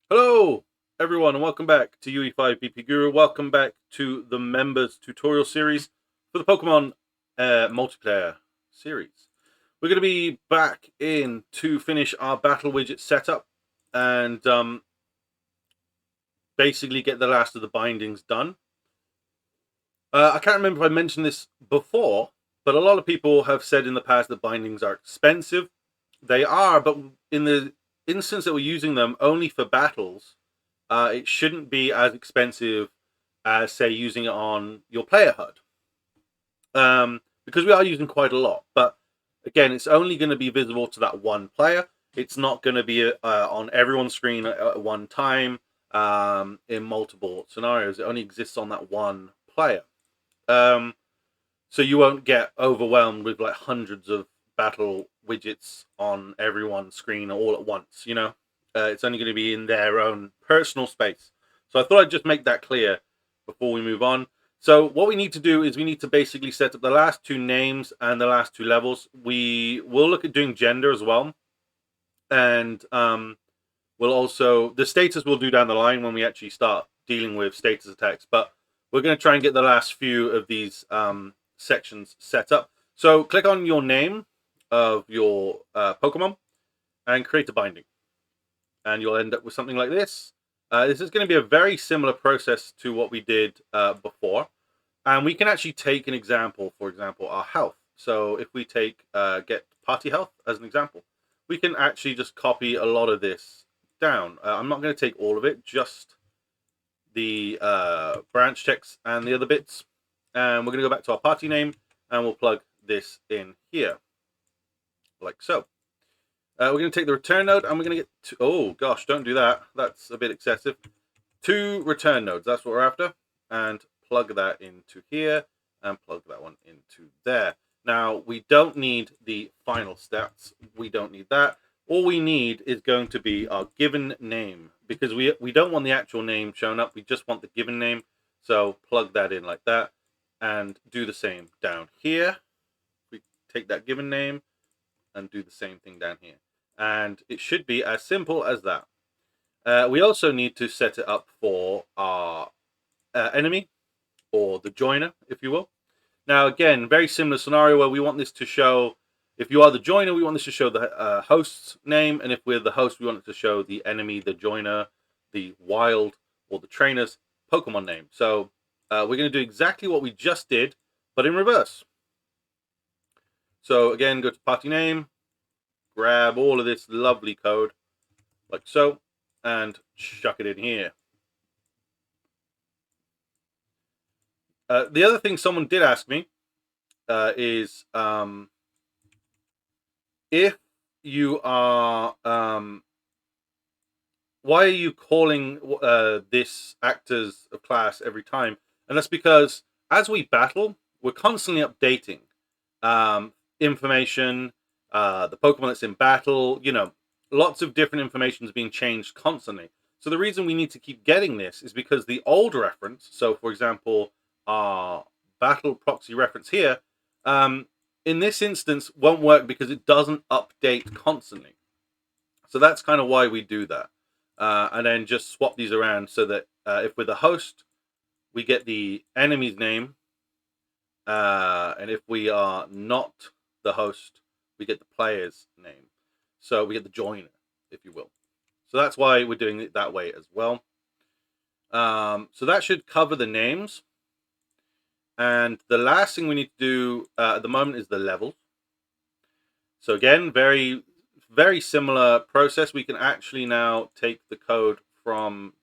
Hello, everyone, and welcome back to UE5 BP Guru. Welcome back to the members tutorial series for the Pokemon multiplayer series. We're going to be back in to finish our battle widget setup and basically get the last of the bindings done. I can't remember if I mentioned this before, but a lot of people have said in the past that bindings are expensive. They are, but in the instance that we're using them only for battles, it shouldn't be as expensive as, say, using it on your player HUD. Because we are using quite a lot. But again, it's only going to be visible to that one player. It's not going to be on everyone's screen at one time in multiple scenarios. It only exists on that one player. So you won't get overwhelmed with like hundreds of battle widgets on everyone's screen all at once, you know? It's only going to be in their own personal space. So I thought I'd just make that clear before we move on. So what we need to do is we need to basically set up the last two names and the last two levels. We will look at doing gender as well. And we'll also, the status we'll do down the line when we actually start dealing with status attacks. But we're going to try and get the last few of these sections set up. So click on your name of your Pokemon and create a binding. And you'll end up with something like this. This is going to be a very similar process to what we did before. And we can actually take an example, for example, our health. So if we take get party health as an example, we can actually just copy a lot of this down. I'm not going to take all of it, just the branch text and the other bits. And we're going to go back to our party name and we'll plug this in here, like so. We're going to take the return node and we're going to get oh gosh, don't do that. That's a bit excessive. 2 return nodes, that's what we're after. And plug that into here and plug that one into there. Now, we don't need the final stats. We don't need that. All we need is going to be our given name because we don't want the actual name shown up. We just want the given name. So plug that in like that and do the same down here. We take that given name and do the same thing down here. And it should be as simple as that. We also need to set it up for our enemy, or the joiner, if you will. Now, again, very similar scenario where we want this to show, if you are the joiner, we want this to show the host's name. And if we're the host, we want it to show the enemy, the joiner, the wild, or the trainer's Pokemon name. So we're going to do exactly what we just did, but in reverse. So again, go to party name, grab all of this lovely code, like so, and chuck it in here. The other thing someone did ask me is if you are, why are you calling this actors of class every time? And that's because as we battle, we're constantly updating information, the Pokemon that's in battle, you know, lots of different information is being changed constantly. So the reason we need to keep getting this is because the old reference, so for example, our battle proxy reference here, in this instance won't work because it doesn't update constantly. So that's kind of why we do that. And then just swap these around so that if we're the host, we get the enemy's name. And if we are not the host, we get the player's name. So we get the joiner, if you will. So that's why we're doing it that way as well. So that should cover the names. And the last thing we need to do at the moment is the levels. So again, very, very similar process. We can actually now take the code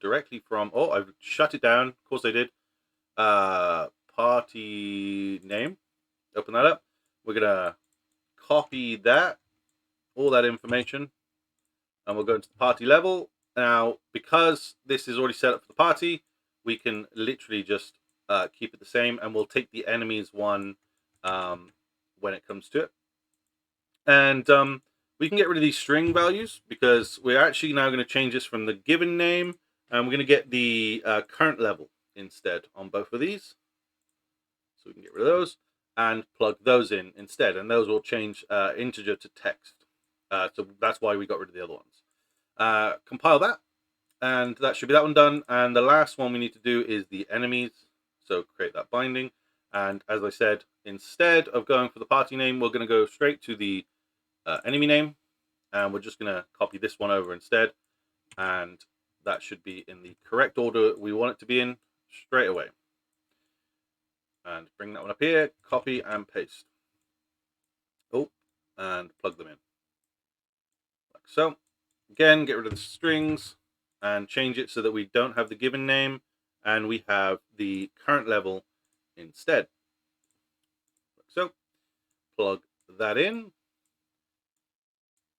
directly from, oh, I've shut it down. Of course I did. Party name. Open that up. We're going to copy that, all that information, and we'll go into the party level. Now, because this is already set up for the party, we can literally just keep it the same, and we'll take the enemy's one when it comes to it. And we can get rid of these string values because we're actually now going to change this from the given name, and we're going to get the current level instead on both of these. So we can get rid of those and plug those in instead, and those will change integer to text. So that's why we got rid of the other ones. Compile that, and that should be that one done. And the last one we need to do is the enemies. So create that binding. And as I said, instead of going for the party name, we're going to go straight to the enemy name. And we're just going to copy this one over instead. And that should be in the correct order we want it to be in straight away. And bring that one up here, copy and paste. Oh, and plug them in. Like so. Again, get rid of the strings and change it so that we don't have the given name and we have the current level instead. Like so. Plug that in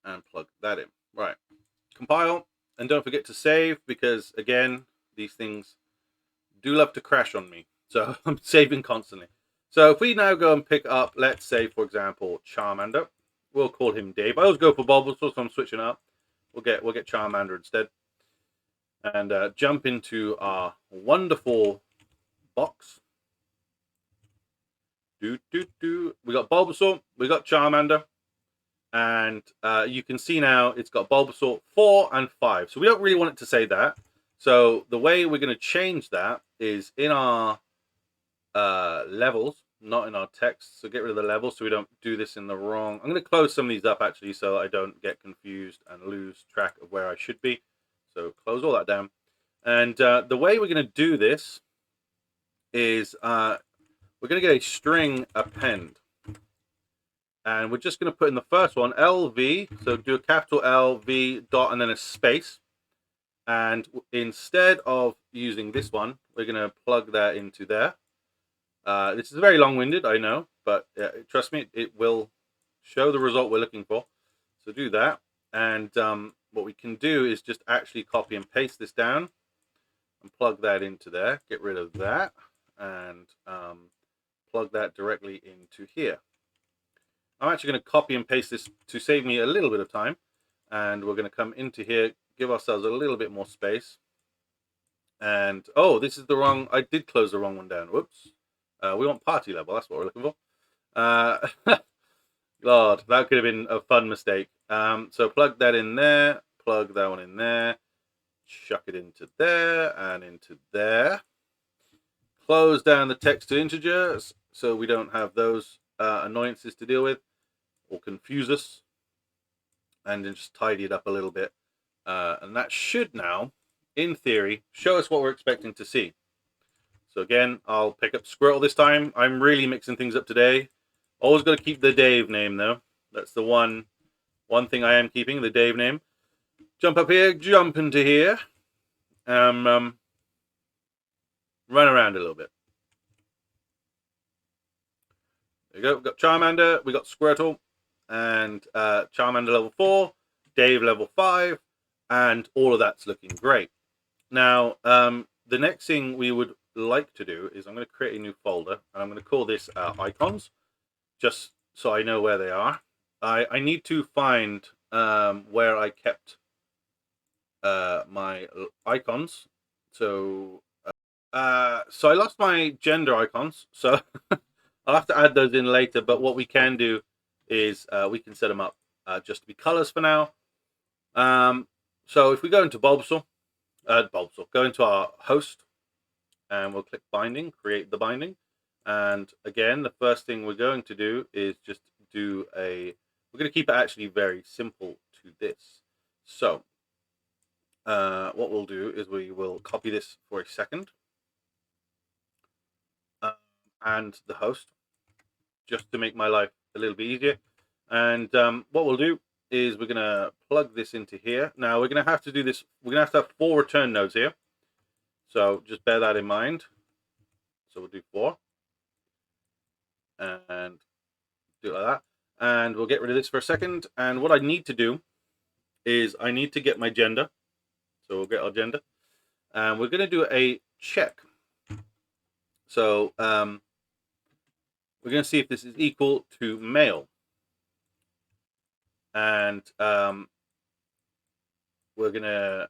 and plug that in. Right. Compile, and don't forget to save, because again, these things do love to crash on me. So I'm saving constantly. So if we now go and pick up, let's say, for example, Charmander. We'll call him Dave. I always go for Bulbasaur, so I'm switching up. We'll get Charmander instead. And jump into our wonderful box. We got Bulbasaur, we got Charmander. And you can see now it's got Bulbasaur 4 and 5. So we don't really want it to say that. So the way we're going to change that is in our levels, not in our text. So get rid of the levels so we don't do this in the wrong. I'm going to close some of these up actually so I don't get confused and lose track of where I should be. So close all that down. And the way we're going to do this is we're going to get a string append. And we're just going to put in the first one, LV. So do a capital L, V, dot, and then a space. And instead of using this one, we're going to plug that into there. This is very long-winded, I know, but trust me, it will show the result we're looking for. So do that. And what we can do is just actually copy and paste this down and plug that into there. Get rid of that and plug that directly into here. I'm actually going to copy and paste this to save me a little bit of time. And we're going to come into here, give ourselves a little bit more space. And, oh, this is the wrong, I did close the wrong one down. Whoops. We want party level, that's what we're looking for. Lord, that could have been a fun mistake. So plug that in there, plug that one in there, chuck it into there and into there. Close down the text to integers so we don't have those annoyances to deal with or confuse us, and then just tidy it up a little bit. And that should now, in theory, show us what we're expecting to see. So again, I'll pick up Squirtle this time. I'm really mixing things up today. Always got to keep the Dave name though. That's the one thing I am keeping, the Dave name. Jump up here, jump into here. Run around a little bit. There we go. We've got Charmander, we got Squirtle, and Charmander level 4, Dave level 5, and all of that's looking great. Now, the next thing we would like to do is I'm going to create a new folder, and I'm going to call this icons, just so I know where they are. I need to find where I kept my icons. So I lost my gender icons, so I'll have to add those in later. But what we can do is we can set them up just to be colors for now. So if we go into Bulbasaur, go into our host, and we'll click binding, create the binding. And again, the first thing we're going to do is just do we're going to keep it actually very simple to this. So what we'll do is we will copy this for a second. And the host, just to make my life a little bit easier. And what we'll do is we're going to plug this into here. Now we're going to have to do this. We're going to have 4 return nodes here. So just bear that in mind. So we'll do 4. And do it like that. And we'll get rid of this for a second. And what I need to do is I need to get my gender. So we'll get our gender. And we're going to do a check. So we're going to see if this is equal to male. And we're going to,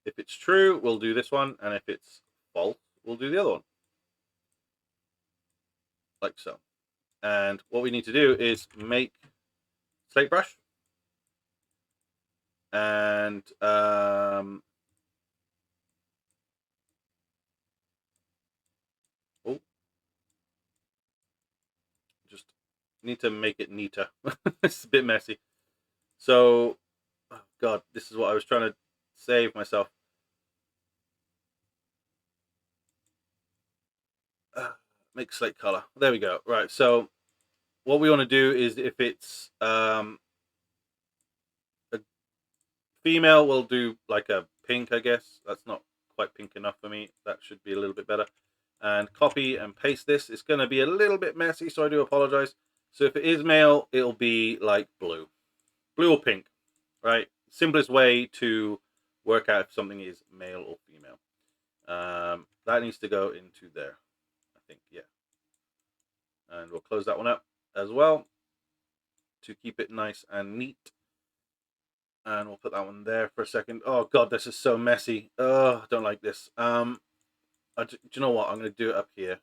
if it's true, we'll do this one. And if it's false, we'll do the other one. like so. And what we need to do is make slate brush. And oh, just need to make it neater. It's a bit messy. So, oh God, this is what I was trying to save myself. Make slate color. There we go. Right. So what we want to do is, if it's a female, we'll do like a pink, I guess. That's not quite pink enough for me. That should be a little bit better. And copy and paste this. It's going to be a little bit messy, so I do apologize. So if it is male, it'll be like blue or pink, right? Simplest way to work out if something is male or female. That needs to go into there, I think, yeah. And we'll close that one up as well to keep it nice and neat. And we'll put that one there for a second. Oh God, this is so messy. Oh, I don't like this. Do you know what? I'm going to do it up here,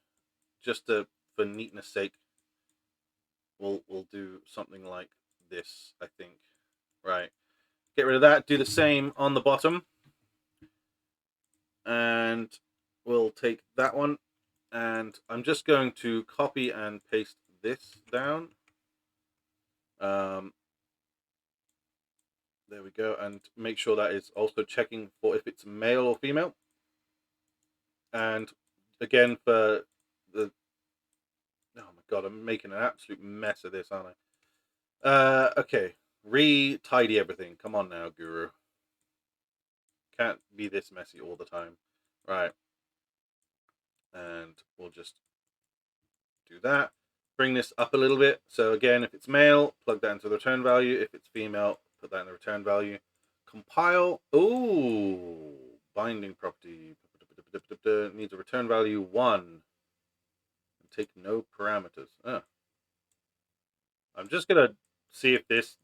just for neatness sake. We'll do something like this, I think. Right. Get rid of that. Do the same on the bottom. And we'll take that one. And I'm just going to copy and paste this down. There we go. And make sure that is also checking for if it's male or female. And again, for the... Oh my God, I'm making an absolute mess of this, aren't I? Okay. Re-tidy everything. Come on now, Guru. Can't be this messy all the time. Right. And we'll just do that. Bring this up a little bit. So again, if it's male, plug that into the return value. If it's female, put that in the return value. Compile. Ooh, binding property. Needs a return value 1. Take no parameters. I'm just gonna see if this...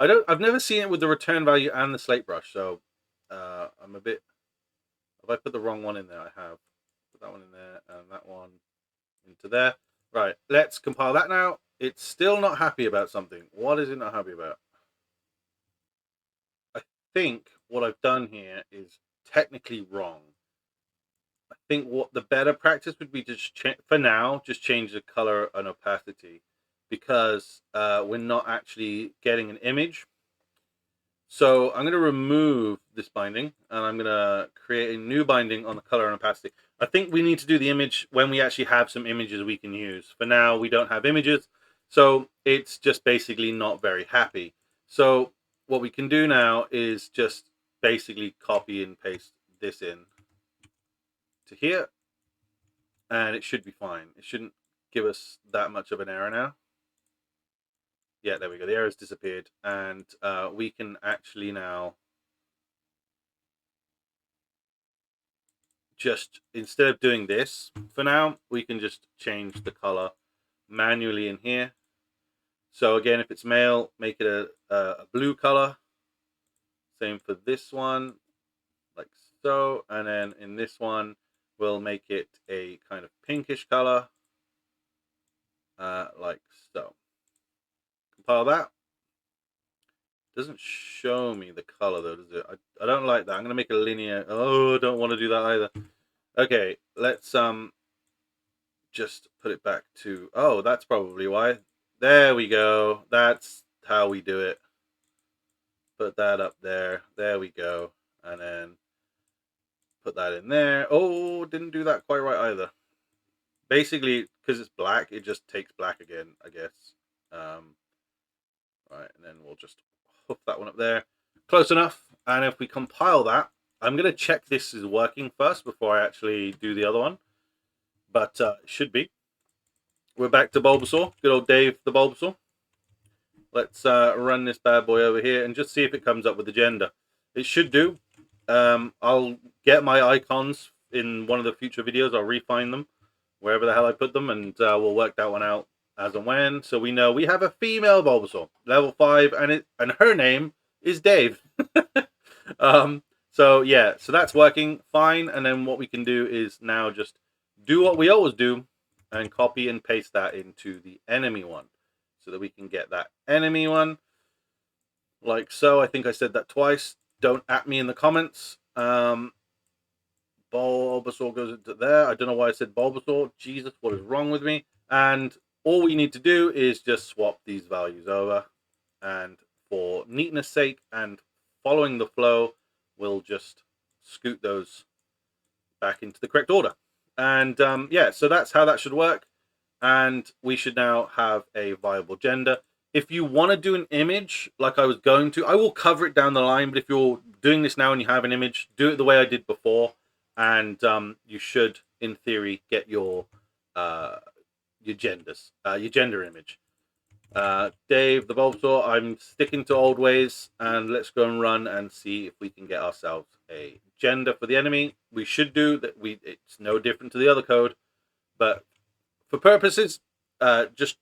I've never seen it with the return value and the slate brush, so I'm a bit... Have I put the wrong one in there? I have. Put that one in there and that one into there. Right, let's compile that now. It's still not happy about something. What is it not happy about? I think what I've done here is technically wrong. I think what the better practice would be to for now, just change the color and opacity, because we're not actually getting an image. So I'm going to remove this binding, and I'm going to create a new binding on the color and opacity. I think we need to do the image when we actually have some images we can use. For now, we don't have images, so it's just basically not very happy. So what we can do now is just basically copy and paste this in to here, and it should be fine. It shouldn't give us that much of an error now. Yeah, there we go. The error's disappeared, and we can actually now just, instead of doing this for now, we can just change the color manually in here. So again, if it's male, make it a blue color. Same for this one, like so. And then in this one, we'll make it a kind of pinkish color, like so. Compile that. Doesn't show me the color though, does it? I don't like that. I'm gonna make a linear. Oh, I don't want to do that either. Okay, let's just put it back to... Oh, that's probably why. There we go. That's how we do it. Put that up there. There we go. And then put that in there. Oh, didn't do that quite right either. Basically, because it's black, it just takes black again, I guess. Right, and then we'll just hook that one up there. Close enough. And if we compile that, I'm going to check this is working first before I actually do the other one. But it should be. We're back to Bulbasaur. Good old Dave the Bulbasaur. Let's run this bad boy over here and just see if it comes up with the gender. It should do. I'll get my icons in one of the future videos. I'll refine them wherever the hell I put them, and we'll work that one out as and when. So we know we have a female Bulbasaur, level 5, and her name is Dave. So yeah, so that's working fine. And then what we can do is now just do what we always do, and copy and paste that into the enemy one so that we can get that enemy one like so. I think I said that twice. Don't at me in the comments. Bulbasaur goes into there. I don't know why I said Bulbasaur. Jesus, what is wrong with me? And all we need to do is just swap these values over. And for neatness sake and following the flow, we'll just scoot those back into the correct order. And yeah, so that's how that should work. And we should now have a viable gender. If you want to do an image like I was going to, I will cover it down the line. But if you're doing this now and you have an image, do it the way I did before. And you should, in theory, get your genders, your gender image. Dave, the Bulbasaur, I'm sticking to old ways, and let's go and run and see if we can get ourselves a gender for the enemy. We should do that. It's no different to the other code, but for purposes, just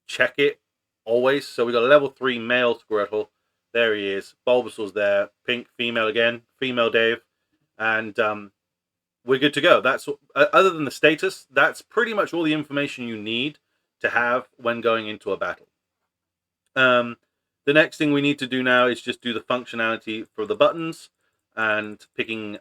check it always. So we got a level 3 male Squirtle. There he is. Bulbasaur's there. Pink, female again. Female Dave. And we're good to go. That's other than the status, that's pretty much all the information you need to have when going into a battle. The next thing we need to do now is just do the functionality for the buttons and picking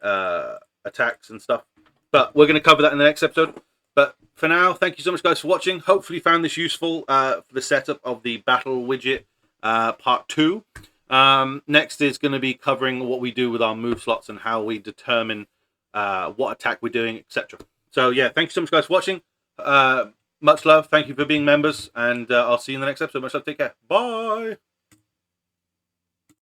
attacks and stuff. But we're going to cover that in the next episode. But for now, thank you so much, guys, for watching. Hopefully you found this useful for the setup of the Battle Widget Part 2. Next is going to be covering what we do with our move slots and how we determine what attack we're doing, etc. So yeah, thank you so much, guys, for watching. Much love. Thank you for being members, and I'll see you in the next episode. Much love. Take care. Bye.